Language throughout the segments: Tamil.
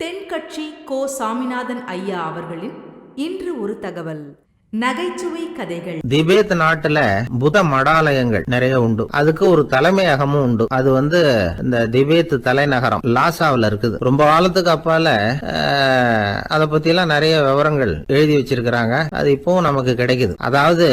தென்கட்சி கோ. சாமிநாதன் ஐயா அவர்களின் இன்று ஒரு தகவல். நகைச்சுவை கதைகள். திபேத் நாட்டுல புத மடாலயங்கள் நிறைய உண்டு. அதுக்கு ஒரு தலைமையகமும் உண்டு. அது இந்த திபேத் தலைநகரம் லாசாவில் இருக்குது. ரொம்ப காலத்துக்கு அப்பால அத பத்தி எல்லாம் நிறைய விவரங்கள் எழுதி வச்சிருக்கிறாங்க. அது இப்பவும் நமக்கு கிடைக்குது. அதாவது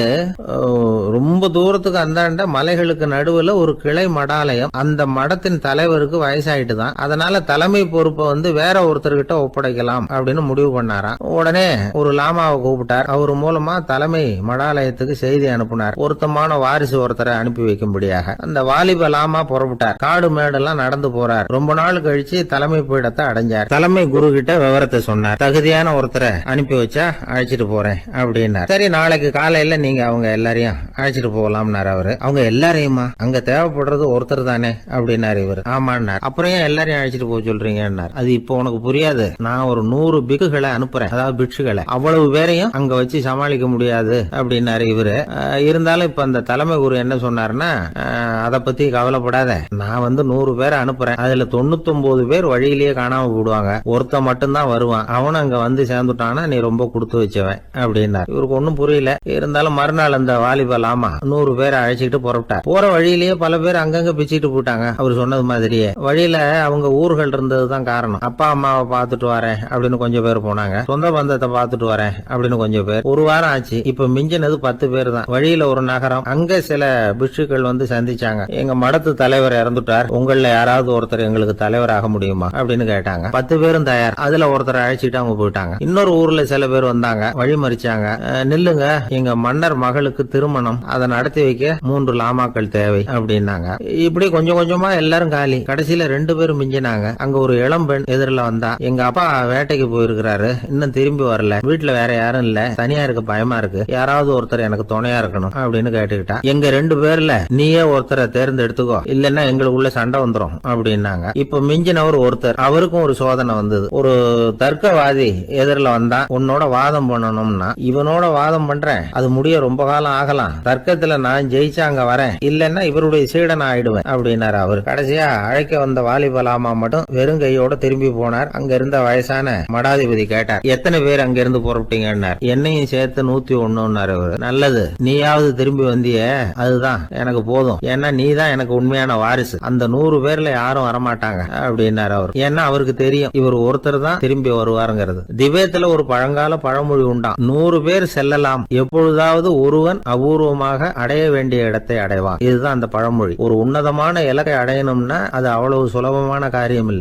ரொம்ப தூரத்துக்கு அந்தாண்ட மலைகளுக்கு நடுவுல ஒரு கிளை மடாலயம். அந்த மடத்தின் தலைவருக்கு வயசாயிட்டு தான். அதனால தலைமை பொறுப்பை வேற ஒருத்தர்கிட்ட ஒப்படைக்கலாம் அப்படின்னு முடிவு பண்ணாராம். உடனே ஒரு லாமாவை கூப்பிட்டார். அவர் மூலமா தலைமை மடாலயத்துக்கு செய்தி அனுப்பினார். பொருத்தமான வாரிசு ஒருத்தரை அனுப்பி வைக்கும்படியாக. அந்த வாலிப லாமா புறப்பட்டார். காடு மேடெல்லாம் நடந்து போறார். ரொம்ப நாள் கழிச்சு தலைமை பீடத்தை அடைஞ்சார். தலைமை குரு கிட்ட விவரத்தை சொன்னார். தகுதியான ஒருத்தரை அனுப்பி வச்சா அழைச்சிட்டு போறேன் அப்படின்னார். சரி, நாளைக்கு காலையில நீங்க அவங்க எல்லாரையும் அழைச்சிட்டு போகலாம்னார் அவரு. அவங்க எல்லாரையுமா? அங்க தேவைப்படுறது ஒருத்தர் தானே அப்படின்னாரு இவர். ஆமான்னார். அப்புறம் ஏன் எல்லாரையும் அழைச்சிட்டு போக சொல்றீங்கன்னார். அது இப்போ உனக்கு புரியாது. நான் ஒரு 100 பிக்குகளை அனுப்புறேன், அதாவது பிட்சுகளை. அவ்வளவு பேரையும் அங்க வச்சு சமாளிக்க முடியாது அப்படின்னாரு இவரு. இருந்தாலும் இப்ப அந்த தலைமை குரு என்ன சொன்னாருன்னா, அத பத்தி கவலைப்படாத, நான் 100 பேரை அனுப்புறேன். அதுல 99 பேர் வழியிலேயே காணாம போடுவாங்க, ஒருத்த மட்டும்தான் வருவான். அவனும் அங்க சேர்ந்துட்டானா நீ ரொம்ப கொடுத்து வச்சவன் அப்படின்னாரு. இவருக்கு ஒன்னும் புரியல. இருந்தாலும் மறுநாள் அந்த வாலிப லாமா 100 பேரை அழைச்சிட்டு புறப்பட்டார். போற வழியிலேயே பல பேர் அங்கங்க பிச்சுட்டு போட்டாங்க. அவர் சொன்னது மாதிரியே வழியில அவங்க ஊர்கள் இருந்ததுதான் காரணம். அப்பா அம்மாவை பாத்துட்டு வரேன் அப்படின்னு கொஞ்சம் பேர் போனாங்க. சொந்த பந்தத்தை பாத்துட்டு வரேன் அப்படின்னு கொஞ்சம் பேர். ஒரு வாரம் ஆச்சு. இப்ப மிஞ்சினது 10 பேர் தான். வழியில ஒரு நகரம். அங்க சில பிட்சுக்கள் சந்திச்சாங்க. எங்க மடத்து தலைவர் இறந்துட்டார், உங்கள யாராவது ஒருத்தர் எங்களுக்கு தலைவர் ஆக முடியுமா அப்படின்னு கேட்டாங்க. 10 பேரும் தயார். அதுல ஒருத்தர் அழைச்சிட்டு அவங்க போயிட்டாங்க. இன்னொரு ஊர்ல சில பேர் வந்தாங்க, வழி மறிச்சாங்க. நில்லுங்க, எங்க மன்னர் மகளுக்கு திருமணம், அதை நடத்தி வைக்க 3 லாமாக்கள் தேவை அப்படின்னாங்க. இப்படி கொஞ்சம் கொஞ்சமா எல்லாரும் காலி. கடைசியில 2 பேரும் மிஞ்சினாங்க. அங்க ஒரு இளம் பெண் எதிரில வந்தா. எங்க அப்பா வேட்டைக்கு போயிருக்கிறாரு, இன்னும் திரும்பி வரல, வீட்டுல வேற யாரும் இல்ல, தனியா இருக்க பயமா இருக்கு, யாராவது ஒருத்தர் எனக்கு துணையா இருக்கணும் அப்படின்னு கேட்டுக்கிட்டா. எங்க 2 பேர்ல நீயே ஒருத்தரை தேர்ந்தெடுத்துக்கோ, இல்லன்னா எங்களுக்குள்ள சண்டை வந்துரும் அப்படின்னாங்க. இப்ப மிஞ்சினவர் ஒருத்தர். அவருக்கும் ஒரு சோதனை வந்தது. ஒரு தர்க்கவாதி எதிரில வந்தா, உன்னோட வாதம் பண்ணணும்னா, இவனோட வாதம் பண்றேன், அது முடிய ரொம்ப காலம் ஆகலாம், தர்க்கத்துல நான் ஜெயிச்சா அங்க வரேன், இல்லன்னா இவருடைய சீடன் ஆயிடுவேன் அப்படின்னாரு அவர். கடைசியா அழைக்க வந்த வாலிப லாமா மட்டும் வெறும் கையோட திரும்பி போனார். அங்க இருந்த வயசான மடாதிபதி கேட்டார், எத்தனை பேர் அங்க இருந்து புறப்பட்டீங்கன்னார். என்னையும் சேர்த்து 101. நல்லது, நீயாவது திரும்பி வந்திய, அதுதான் எனக்கு போதும், ஏன்னா நீ தான் எனக்கு உண்மையான வாரிசு, அந்த 100 பேர்ல யாரும் வரமாட்டாங்க அப்படின்னாரு அவர். ஏன்னா அவருக்கு தெரியும் இவர் ஒருத்தர் தான் திரும்பி வருவாருங்கிறது. திபேத்துல ஒரு பழங்கால பழமொழி உண்டாம், 100 பேர் செல்லலாம், எப்பொழுதாவது ஒருவன் அபூர்வமாக அடைய வேண்டிய இடத்தை அடைவான். இதுதான் அந்த பழமொழி. ஒரு உன்னதமான இலக்கை அடையணும்னா அது அவ்வளவு சுலபமான காரியம் இல்லை.